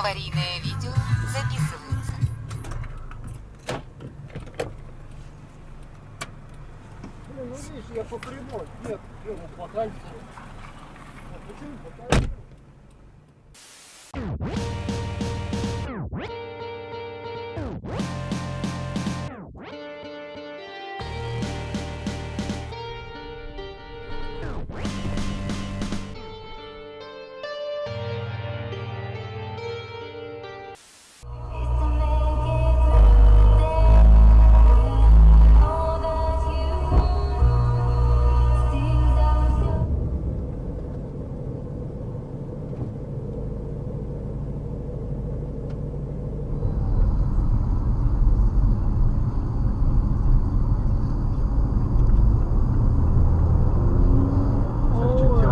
Аварийное видео записывается. Блин, ну видишь, я по прямой. Нет, ну плохая. Почему плохая?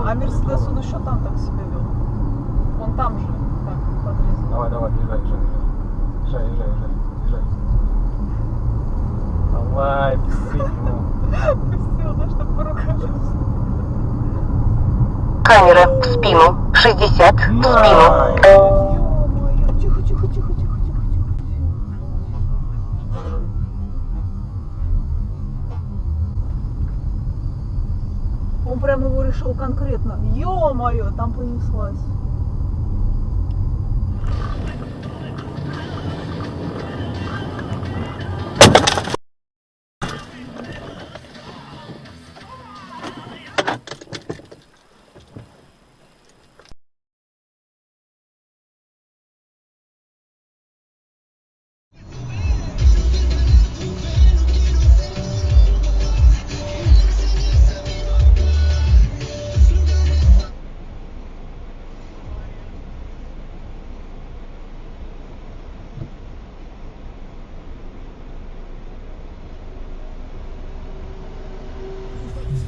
А Мерседес он еще там так себя вел. Он там же так подрезал. Давай, давай, езжай. Давай, Пустил, да, чтобы по рукам. Камера в спину. 60 в спину. Ё-моё, тихо. Он прям его решил конкретно. Ё-моё, там понеслась.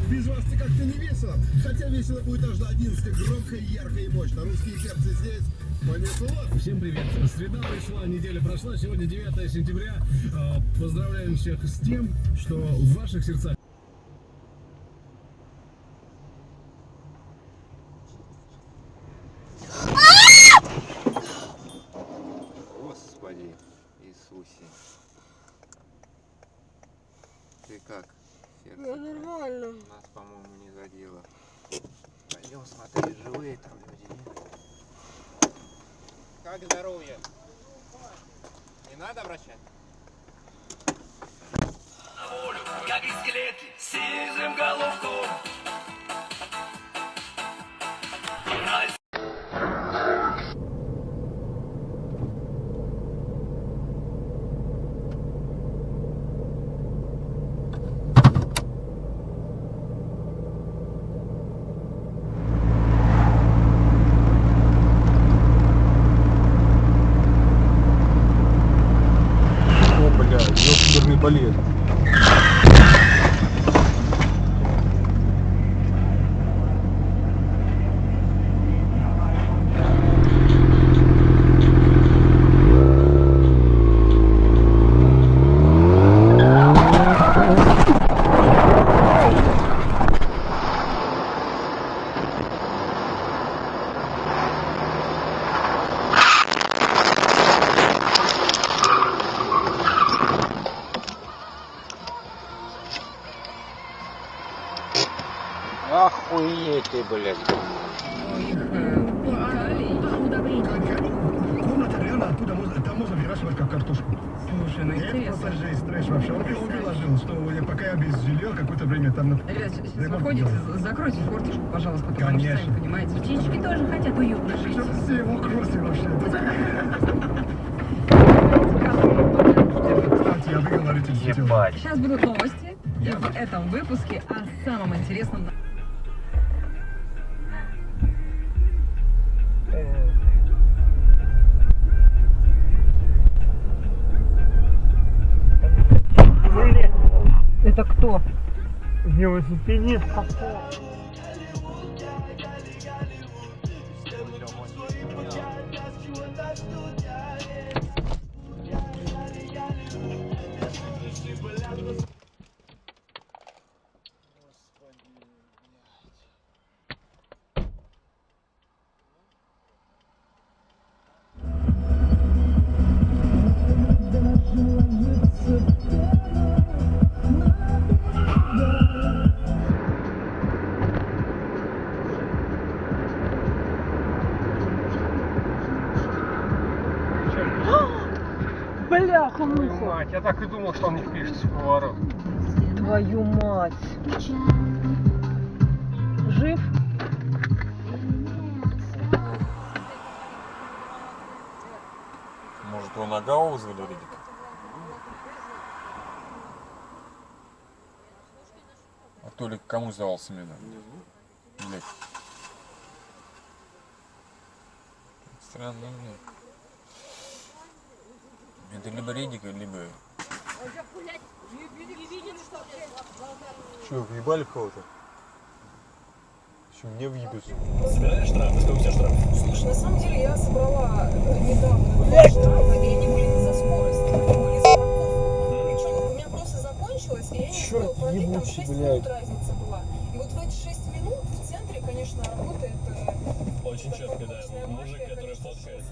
Без вас-то как-то не весело. Хотя весело будет аж до 11. Громко, ярко и мощно. Русские перцы здесь. Понесло. Всем привет. Среда пришла, неделя прошла. Сегодня 9 сентября. Поздравляем всех с тем, что в ваших сердцах... Господи Иисусе. Ты как? Сердце? Ну, нормально. Нас, по-моему, не задело. Пойдем смотреть, живые там люди, нет? Как здоровье? Не надо обращать? На волю, как и скелеты, сизым головком. О, бля, ёбаный балет. Охуеть ты, блядь. Комната реально оттуда можно, там можно выращивать как картошку. Слушай, ну Это интересно. просто жесть, трэш вообще. Он предложил, что пока я без жилья какое-то время там... Ребят, сейчас ремонт выходите, делаю. закройте форточку, пожалуйста, потому Конечно. что, сами понимаете, птички тоже хотят уютно жить. Что все его кросы вообще. Кстати, я выиграл родителей. Ебать. Сейчас будут новости, и в этом выпуске о самом интересном. Это кто? Велосипедист. Бляха-муха. Мать, я так и думал, что он не впишется в поворот. Твою мать. Жив? Может, его нога вызвали, Ридик? А Толик кому сдавался именно? Блядь. Странно, блядь. Это либо Ридика, либо... Че, въебали кого-то? Че, мне въебется? Собираешь штраф? Сколько у тебя штраф? Слушай, на самом деле я собрала недавно 2 штрафа, и они были не за скорость, они были за парковку. Причем у меня просто закончилось, и я не успела пройти, там 6 минут разница была. И вот в эти 6 минут в центре, конечно, работает... Очень четко, да. Мужик, который фоткает.